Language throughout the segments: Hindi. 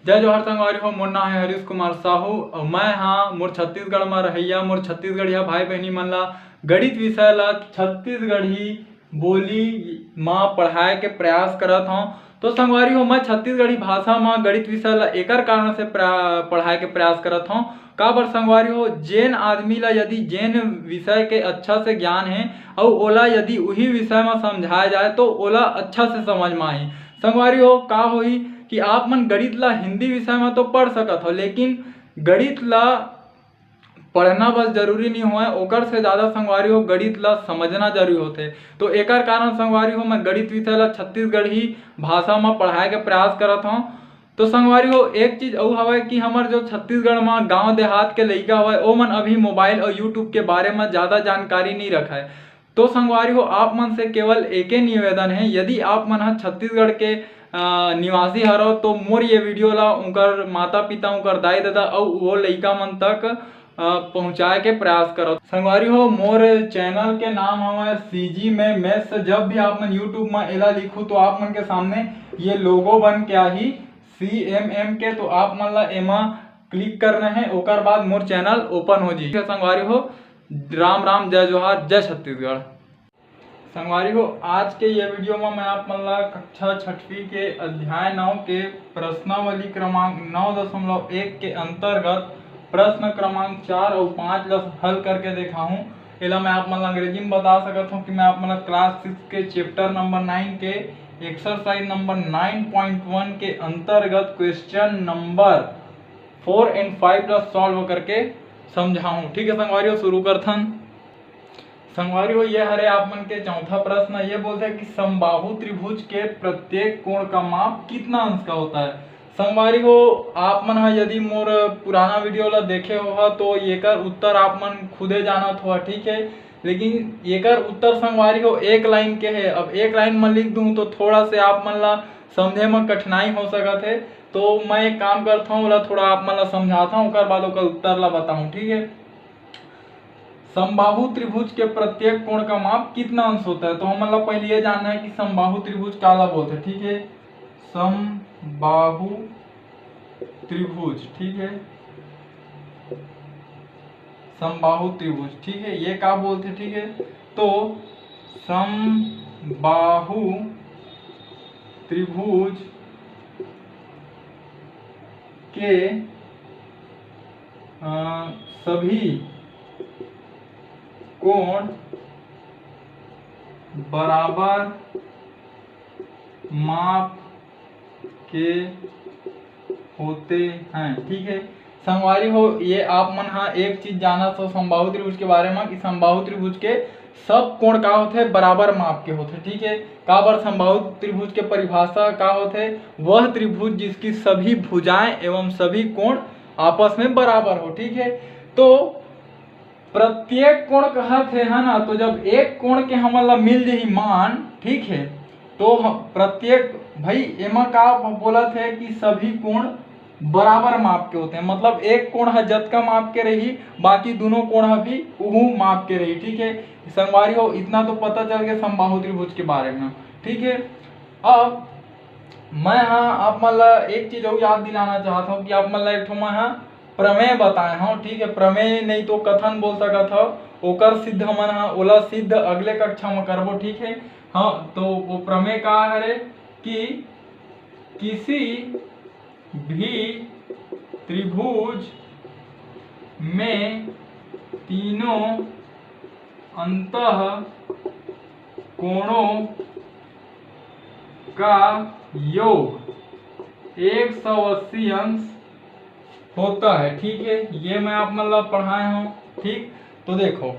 जय जोहर संगवारी हो। मोर नाम है हरीश कुमार साहू और मैं हाँ मोर छत्तीसगढ़ में रहिया मोर छत्तीसगढ़िया भाई बहनी मन ला गणित विषय ला छत्तीसगढ़ी बोली माँ पढ़ाए के प्रयास करत हूँ। तो संगवारी हो मैं छत्तीसगढ़ी भाषा में गणित विषय ला एकर कारण से पढ़ाए के प्रयास करत हूँ। का बर संगवारी हो जेन आदमी ला यदि जेन विषय के अच्छा से ज्ञान है और ओला यदि वही विषय में समझाया जाए तो ओला अच्छा से समझ में आही। संगवारी हो का होई कि आप मन गणित ला हिंदी विषय में तो पढ़ सकत हो, लेकिन गणित ला पढ़ना बस जरूरी नहीं हुआ ओकर से ज़्यादा संगवारी हो गणित ला समझना जरूरी होते। तो एकर कारण संगवारी हो मैं गणित विषय ला छत्तीसगढ़ी भाषा में पढ़ाए के प्रयास करत हूँ। तो संगवारी हो एक चीज और हवा कि हमार जो छत्तीसगढ़ में गांव देहात के लइका हवा ओ मन अभी मोबाइल और यूट्यूब के बारे में ज़्यादा जानकारी नहीं रखा है। तो संगवारी हो आप मन से केवल एक ही निवेदन है, यदि आप मन छत्तीसगढ़ के निवासी हरो तो मोर ये वीडियो ला उनकर माता पिता उनकर दाई दादा और वो लइका मन तक पहुँचाए के प्रयास करो। संगवारी हो मोर चैनल के नाम हमारे सीजी में मैथ्स। जब भी आप मन यूट्यूब में एला लिखू तो आप मन के सामने ये लोगो बन के आही CMM के, तो आप मन ला एमा क्लिक करना है ओकर बाद मोर चैनल ओपन हो जी। संगवारी हो राम राम जय जोहार जय छत्तीसगढ़। संगवारी हो आज के ये वीडियो में मैं आप मन ला कक्षा 6वीं के अध्याय 9 के प्रश्नावली क्रमांक 9.1 के अंतर्गत प्रश्न क्रमांक 4 और 5 ला हल करके देखा हूँ। एला मैं आप मन ला अंग्रेजी में बता सकता हूँ कि मैं आप मन ला क्लास 6 के चैप्टर नंबर 9 के एक्सरसाइज नंबर 9.1 के अंतर्गत क्वेश्चन नंबर 4 और 5 ला सॉल्व करके समझाऊँ। ठीक है संगवारी हो शुरू करथन। संगवारी हो ये हरे आप मन के चौथा प्रश्न ये बोलते हैं कि समबाहु त्रिभुज के प्रत्येक कोण का माप कितना अंश का होता है। संगवारी हो आप मन यदि मोर पुराना वीडियो ला देखे हो तो एकर उत्तर आप मन खुदे जानत हो, ठीक है। लेकिन एकर उत्तर संगवारी हो एक लाइन के है। अब एक लाइन में लिख दूं तो थोड़ा से आप मन ला समझे में कठिनाई हो सकत है, तो मैं एक काम करता हूँ ओला थोड़ा आप मन ला समझाता हूँ ओकर बाद ओकर उत्तर ला बताऊँ, ठीक है। समबाहु त्रिभुज के प्रत्येक कोण का माप कितना अंश होता है। तो हम मतलब पहले ये जानना है कि समबाहु त्रिभुज काला बोलते हैं, ठीक है। समबाहु त्रिभुज, ठीक है। समबाहु त्रिभुज, ठीक है, ये क्या बोलते हैं, ठीक है। तो समबाहु त्रिभुज के सभी कोण बराबर माप के होते हैं, ठीक है। संगवारी हो ये आप मन हाँ एक चीज जाना तो समबाहु त्रिभुज के बारे में कि समबाहु त्रिभुज के सब कोण का होते बराबर माप के होते, ठीक है। का बार समबाहु त्रिभुज के परिभाषा का होते वह त्रिभुज जिसकी सभी भुजाएं एवं सभी कोण आपस में बराबर हो, ठीक है। तो प्रत्येक कोण कहते है ना, तो जब एक कोण के हमला मिल जाही मान, ठीक है, तो प्रत्येक भाई एमा का बोलत है कि सभी कोण बराबर माप के होते हैं। मतलब एक कोण है जतका माप के रही बाकी दोनों कोण है भी उहू माप के रही, ठीक है। संगवारी हो इतना तो पता चल गया समबाहु त्रिभुज के बारे में, ठीक है। अब मैं हाँ आप मन ला एक चीज और याद दिलाना चाहता हूँ कि आप मन ला एक मैं हाँ प्रमेय बताए हूँ, ठीक है। प्रमेय नहीं तो कथन बोल सकत हो ओकर सिद्ध मन हाँ ओला सिद्ध अगले कक्षा में करबो, ठीक है। हाँ तो वो प्रमेय का है कि किसी भी त्रिभुज में तीनों अंतः कोणों का योग 180 अंश होता है, ठीक है। ये मैं आप मतलब पढ़ाए हूँ, ठीक। तो देखो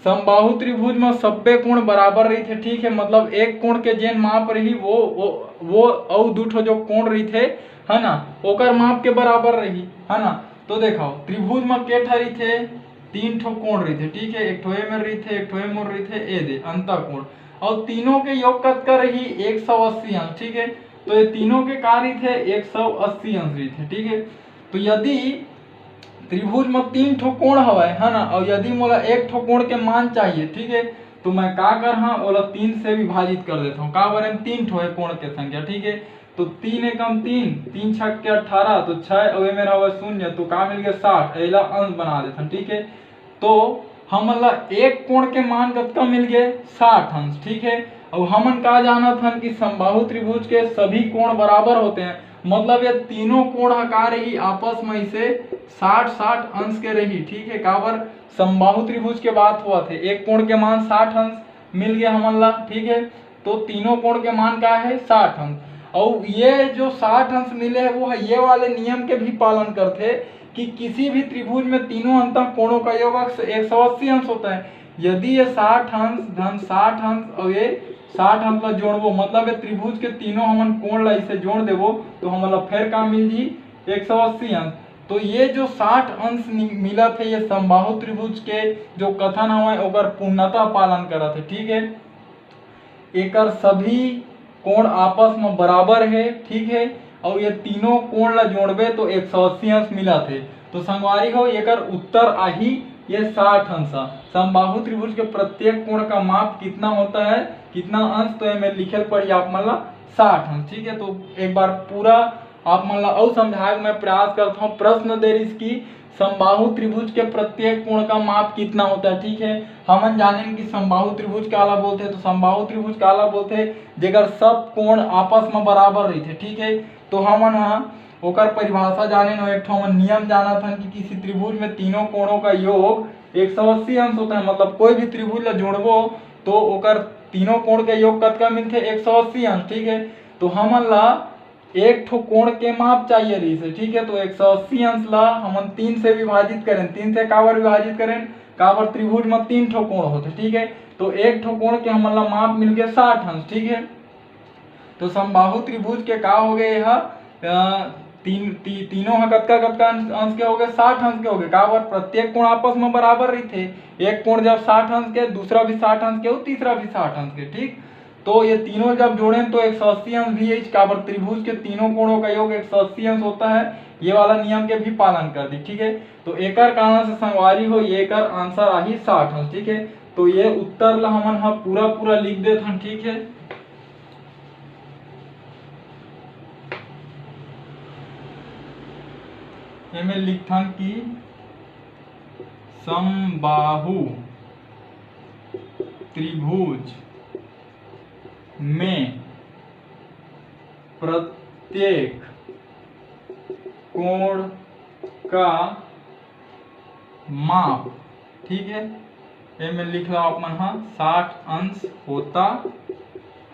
समबाहु त्रिभुज में सब्बे कोण बराबर रही थे, ठीक है। मतलब एक कोण के जेन माप रही वो और दूठो जो कोण रही थे है ना ओकर माप के बराबर रही है ना। तो देखो त्रिभुज में के ठा रही थे 3 ठो कोण रही थे, ठीक है। एक ठो ए में रही थे एक ठो ए में रही थे ए दे अंतर कोण और तीनों के योग कतका रही 180 अंश, ठीक है। तो ये तीनों के का रही थे 180 अंश रही थे, ठीक है। तो यदि त्रिभुज में 3 ठो कोण हवा है ना और यदि मोला एक ठो कोण के मान चाहिए, ठीक है, तो मैं का कर हाँ ओला 3 से विभाजित कर देता हूँ। का बारे में 3 ठो है कोण के संख्या, ठीक है। तो 3 एकम 3, 3 छक्के 18, तो 6 और ये मेरा हुआ 0, तो का मिल गया 60। अगला अंश बना देते हैं, ठीक है। तो हमला एक कोण के मान कतका मिल गए 60 अंश, ठीक है। और हमन का जाना था कि समबाहु त्रिभुज के सभी कोण बराबर होते हैं, मतलब ये तीनों कोण का रही आपस में इसे 60-60 अंश के रही, ठीक है। काबर समबाहु त्रिभुज के बात हुआ थे, एक कोण के मान 60 अंश मिल गया हमला, ठीक है। तो तीनों कोण के मान क्या है 60 अंश, और ये जो 60 अंश मिले हैं वो ये वाले नियम के भी पालन करते कि किसी भी त्रिभुज में तीनों अंतः कोणों का योग 180 अंश होता है। यदि ये 60 अंश धन 60 अंश और ये 60 अंश ला जोड़बो, मतलब ये त्रिभुज के तीनों हमन कोण ला इसे जोड़ देबो, तो हमला फिर का मिल जी 180 अंश। तो ये जो 60 अंश मिला थे ये समबाहु त्रिभुज के जो कथन हवे ओकर पूर्णतः पालन करत है, ठीक है। एकर सभी कोण आपस में बराबर है, ठीक है। और ये तीनों कोण ला जोड़बे तो 180 अंश मिला थे। तो संगवारी हो एकर उत्तर आही ये 60 अंश। समबाहु त्रिभुज के प्रत्येक कोण का माप कितना होता है, कितना अंश, तो ये में लिखल पड़ी आप मन ला 60 अंश, ठीक है। तो एक बार पूरा आप मन ला और समझाए मैं प्रयास करता हूँ। प्रश्न दे रही इसकी समबाहु त्रिभुज के प्रत्येक कोण का माप कितना होता है, ठीक है। हमन जानेंगे कि समबाहु त्रिभुज काला बोलते हैं, तो समबाहु त्रिभुज काला बोलते हैं जेकर सब कोण आपस में बराबर रहते, ठीक है। तो हमन ओकर परिभाषा जाने न एक हमन नियम जाना था कि किसी त्रिभुज में तीनों कोणों का योग 180 अंश होता है, मतलब कोई भी त्रिभुज ला जोड़बो तो ओकर तीनों कोण के योग कतका मिलते 180 अंश, ठीक है। तो हमन ला एक ठो कोण के माप चाहिए रही से, ठीक है। तो 180 अंश ला हमन 3 से विभाजित करें, 3 से काबर विभाजित करें, काबर त्रिभुज में 3 ठो कोण होते, ठीक है। तो एक ठो कोण के हमन ला माप मिल गया 60 अंश, ठीक है। तो समबाहु त्रिभुज के का हो गए यह तीनों कतका कतका अंश के हो गए 60 अंश के हो गए, काबर प्रत्येक कोण आपस में बराबर रही थे। एक कोण जब 60 अंश के, दूसरा भी 60 अंश के और तीसरा भी 60 अंश के, ठीक। तो ये तीनों जब जोड़ें तो 180 अंश भी है, काबर त्रिभुज के तीनों कोणों का योग 180 अंश होता है। ये वाला नियम के भी पालन कर दी, ठीक है। तो एकर कारण से संगवारी हो ये एकर आंसर आही 60 अंश, ठीक है। तो ये उत्तर ला हमन पूरा पूरा लिख देत हन, ठीक है। में लिखथन कि समबाहु त्रिभुज में प्रत्येक कोण का माप, ठीक है, में लिख लो आप मन 60 अंश होता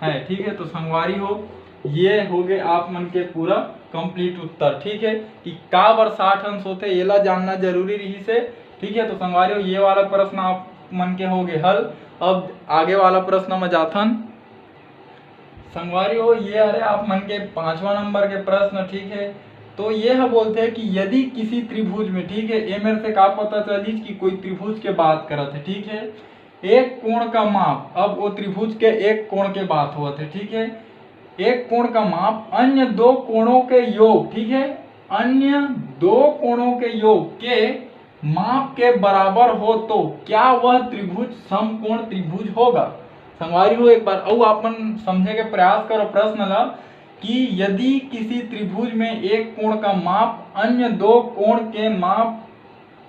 है, ठीक है। तो संगवारी हो ये हो गए आप मन के पूरा कंप्लीट उत्तर, ठीक है। कि का बार 60 अंश होते ये ला जानना जरूरी रही से, ठीक है। तो संगवारी हो ये वाला प्रश्न आप मन के हो गए हल। अब आगे वाला प्रश्न में जाथन। संगवारी हो ये अरे आप मन के 5वां नंबर के प्रश्न, ठीक है। तो ये है बोलते हैं कि यदि किसी त्रिभुज में, ठीक है, ये मेरे से का पता चली कि कोई त्रिभुज के बात करत है, ठीक है। एक कोण का माप, अब वो त्रिभुज के एक कोण के बात हुआ थे, ठीक है। एक कोण का माप अन्य दो कोणों के योग, ठीक है, अन्य दो कोणों के योग के माप के बराबर हो तो क्या वह त्रिभुज समकोण त्रिभुज होगा। संगवारी हो एक बार और अपन समझे के प्रयास करो प्रश्न ला कि यदि किसी त्रिभुज में एक कोण का माप अन्य दो कोण के माप,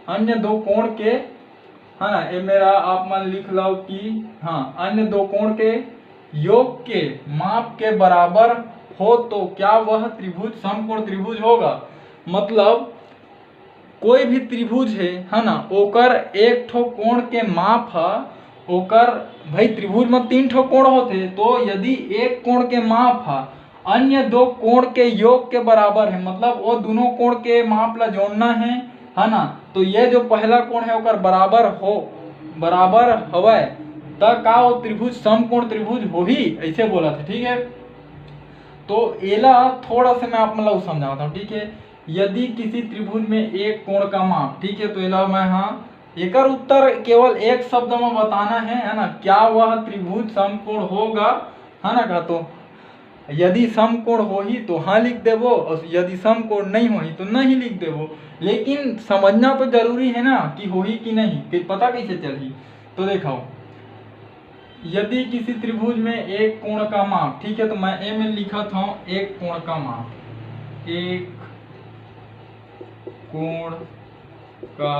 अन्य दो कोण के, है ना, ये मेरा आप मन लिख लो कि हाँ, अन्य दो कोण के योग के माप के बराबर हो तो क्या वह त्रिभुज समकोण त्रिभुज होगा। मतलब कोई भी त्रिभुज है ना, ओकर एक ठो कोण के माप है, ओकर भाई त्रिभुज में 3 ठो कोण होते, तो यदि एक कोण के माप है अन्य दो कोण के योग के बराबर है, मतलब वो दोनों कोण के माप ला जोड़ना है ना। तो ये जो पहला कोण है ओकर बराबर हवय तब का वो त्रिभुज समकोण त्रिभुज हो ही, ऐसे बोला था, ठीक है। तो एला थोड़ा सा मैं आप मतलब समझाता हूँ, ठीक है। यदि किसी त्रिभुज में एक कोण का माप, ठीक है, तो एला मैं एकर उत्तर केवल एक शब्द में बताना है ना, क्या वह त्रिभुज समकोण होगा, है ना। का तो यदि समकोण हो ही तो हाँ लिख देवो, और यदि समकोण नहीं हो ही तो नहीं लिख देवो। लेकिन समझना तो जरूरी है ना कि हो ही कि नहीं, कि पता कैसे चली। तो देखो यदि किसी त्रिभुज में एक कोण का माप, ठीक है, तो मैं ए में लिखा था एक कोण का माप, एक कोण का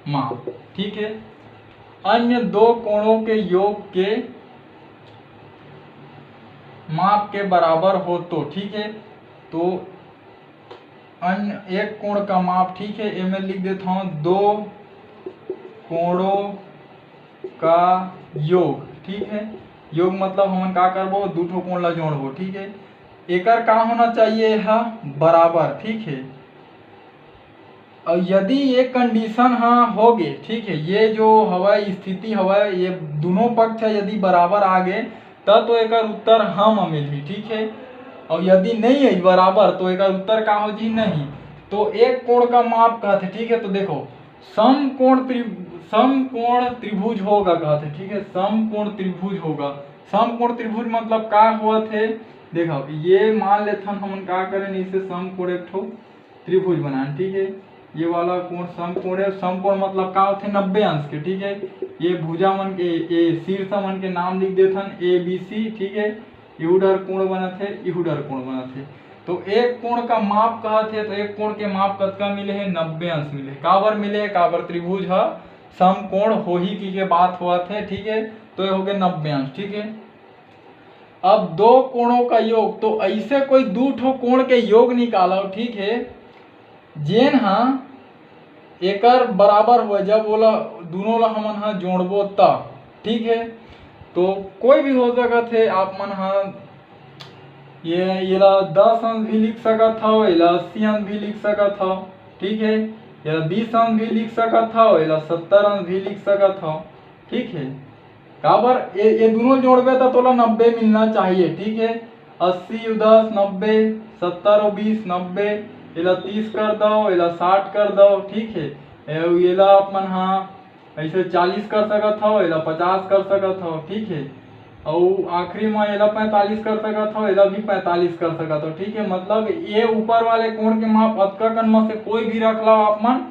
माप, ठीक है, अन्य दो कोणों के योग के माप के बराबर हो तो, ठीक है, तो अन्य एक कोण का माप, ठीक है, ए में लिख देता हूं दो कोणों का योग, ठीक है, योग मतलब हम का करबो दू ठो कोण ला जोड़बो, ठीक है, एकर का होना चाहिए है बराबर, ठीक है। और यदि ये कंडीशन हाँ हो गए, ठीक है, ये जो हवा स्थिति हवा ये दोनों पक्ष है यदि बराबर आ गए तब तो एक उत्तर हम मिली, ठीक है। और यदि नहीं है बराबर तो एक उत्तर का हो जी नहीं। तो एक कोण का माप कहते, ठीक है, तो देखो समकोण त्रिभुज होगा कहते, ठीक है, समकोण त्रिभुज होगा। समकोण त्रिभुज मतलब का हुआ थे, देखो ये मान लेते हम का करें इसे समकोण एक ठो त्रिभुज बनाए, ठीक है, ये वाला कोण समकोण है। समकोण मतलब का होते 90 अंश के, ठीक है, ये भुजा मन के ये शीर्ष मन के नाम लिख देथन ए बी सी, ठीक है, इहुडर कोण बना थे, इहुडर कोण बना थे। तो एक कोण का माप कहा थे, तो एक कोण के माप कतका मिले है 90 अंश मिले। काबर मिले, काबर त्रिभुज है समकोण हो ही की बात हुआ थे, ठीक है, तो ये हो गए 90 अंश, ठीक है। अब दो कोणों का योग, तो ऐसे कोई दो ठो कोण के योग निकालो, ठीक है, जेन हाँ एकर बराबर हुआ, जब बोला दोनों ला हमन हाँ जोड़बो तब, ठीक है, तो कोई भी हो सकत है, आप मन हाँ ये ला 10 अंश भी लिख सकत हो, ये ला 80 अंश भी लिख सकत हो, ठीक है, ये ला 20 अंश भी लिख सकत हो, ये ला 70 अंश भी लिख सकत हो, ठीक है। काबर ये दोनों जोड़बे तो तोला 90 मिलना चाहिए, ठीक है, 80 10 90, 70 और 20 90, इला 30 कर दो, इला 60 कर दो, ठीक है, इला अपन हाँ ऐसे 40 कर सकत हो, इला 50 कर सकत हो, ठीक है, और आखिरी में इला 45 कर सकत हो, इला भी 45 कर सकत हो, ठीक है। मतलब ये ऊपर वाले कोण के माप अतका कन में से कोई भी रख लो आप मन,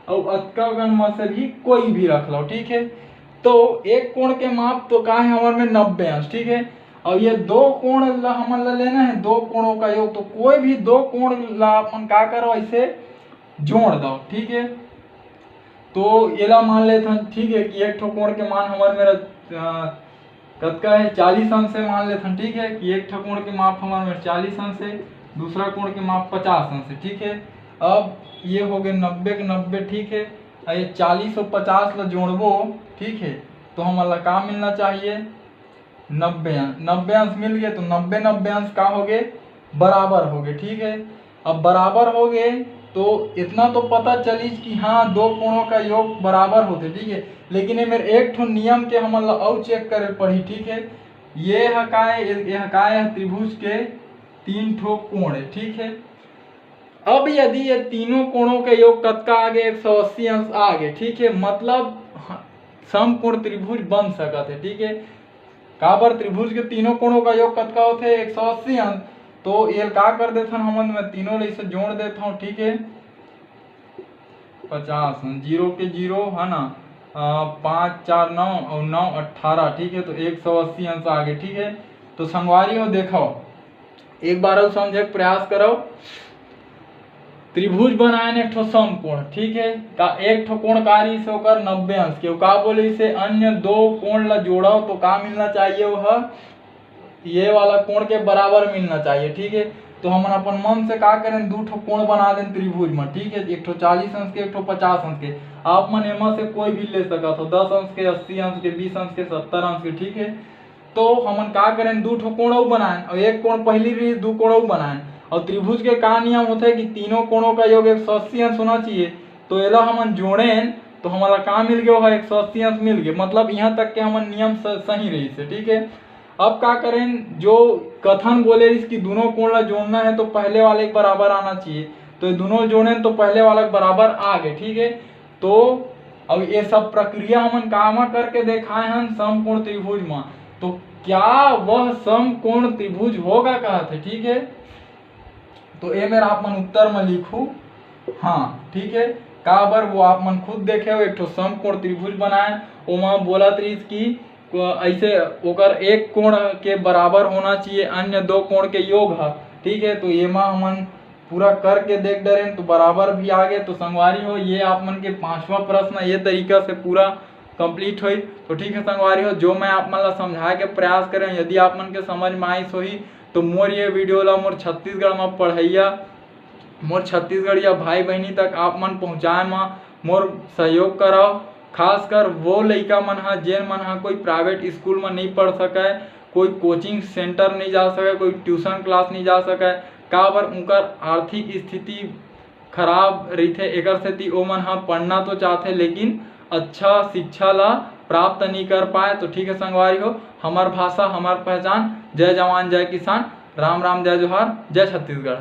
और अतका कन में से भी कोई भी रख लो, ठीक है। तो एक कोण के माप तो का है हमारे में 90 अंश, ठीक है, और ये दो कोण हमन ला लेना है, दो कोणों का योग, तो कोई भी दो कोण ला अपन का करो ऐसे जोड़ दो, ठीक है। तो ये ला मान लेते हैं, ठीक है, कि एक ठो कोण के मान हमारे मेरा कतका है 40 अंश से मान लेते हैं, ठीक है, कि एक ठो कोण के माप हमारे में 40 अंश है, दूसरा कोण के माप 50 अंश है, ठीक है। अब ये हो गए 90 के 90, ठीक है, और ये 40 और 50 ला जोड़बो, ठीक है, तो हमारा का मिलना चाहिए 90 अंश। 90 अंश मिल गए तो 90 90 अंश का हो गए बराबर हो गए, ठीक है। अब बराबर हो गए तो इतना तो पता चली कि हाँ दो कोणों का योग बराबर होते, ठीक है, लेकिन ये मेरे एक ठो नियम के हम और चेक करे पड़ी, ठीक है। ये हकाय त्रिभुज के 3 ठो कोण है, ठीक है। अब यदि ये तीनों कोणों के योग कतका आ गए 180 अंश आ गए, ठीक है, मतलब समकोण त्रिभुज बन सकत है, ठीक है। काबर त्रिभुज के तीनों कोणों का योग कतका होते 180 अंश, तो ये का कर देथन हमन मैं तीनों ले इसे जोड़ देता हूँ, ठीक है, 50 जीरो के जीरो है ना, 5 4 9 और 9 18, ठीक है, तो 180 अंश आ गए, ठीक है। तो संगवारी हो देखो एक बार और समझे प्रयास करो, त्रिभुज बनाए एक ठो समकोण, ठीक है, का एक ठो कोण कारी से होकर 90 अंश के, का बोले इसे अन्य दो कोण ला जोड़ो तो का मिलना चाहिए वह ये वाला कोण के बराबर मिलना चाहिए, ठीक है। तो हम अपन मन से का करें दो ठो कोण बना दें त्रिभुज में, ठीक है, एक ठो 40 अंश के, एक ठो 50 अंश के, आप मन एमा से कोई भी ले सकत हो, 10 अंश के, 80 अंश के, 20 अंश के, 70 अंश के, ठीक है। तो हमन का करें दो ठो कोण बनाए और एक कोण पहली भी दो कोण बनाए, और त्रिभुज के का नियम होता है कि तीनों कोणों का योग 180 अंश होना चाहिए, तो एला हमन जोड़े तो हमारा का मिल गया 180 अंश मिल गए, मतलब यहाँ तक के हमन नियम सही रही से, ठीक है। अब का करें जो कथन बोले इसकी दोनों कोण ला जोड़ना है तो पहले वाले के बराबर आना चाहिए, तो ये दोनों जोड़े तो पहले वाला के बराबर आ गए, ठीक है। तो अब ये सब प्रक्रिया हमन कामा करके दिखाए हैं समकोण त्रिभुज में, तो क्या वह समकोण त्रिभुज होगा कहते, ठीक है। तो ये मेरा आप मन उत्तर में लिखू हाँ, ठीक है, काबर वो आप मन खुद देखे हो एक ठो समकोण त्रिभुज बनाए, ओमा बोला त्रिस की ऐसे ओकर एक कोण के बराबर होना चाहिए, अन्य दो कोण के योग है। ठीक है, तो ये माँ हमन पूरा करके देख डरें तो बराबर भी आ गए। तो संगवारी हो ये आप मन के 5वां प्रश्न ये तरीका से पूरा कंप्लीट हुई। तो ठीक है संगवारी हो, जो मैं आप मन ला समझाए के प्रयास करें, यदि आप मन के समझ में आई सोही तो मोर ये वीडियो ला मोर छत्तीसगढ़ में पढ़ैया मोर छत्तीसगढ़िया भाई बहनी तक आप मन पहुँचाए में मोर सहयोग कराओ। खासकर वो लइका मन हा जेन मन हा कोई प्राइवेट स्कूल में नहीं पढ़ सके, कोई कोचिंग सेंटर नहीं जा सके, कोई ट्यूशन क्लास नहीं जा सके, काबर उनकर आर्थिक स्थिति खराब रहीथे, एकर सेती ओ मन हा पढ़ना तो चाहते लेकिन अच्छा शिक्षा ला प्राप्त नहीं कर पाए। तो ठीक है संगवारी हो, हमार भाषा हमार पहचान। जय जवान जय किसान, राम राम जय जोहार, जय छत्तीसगढ़।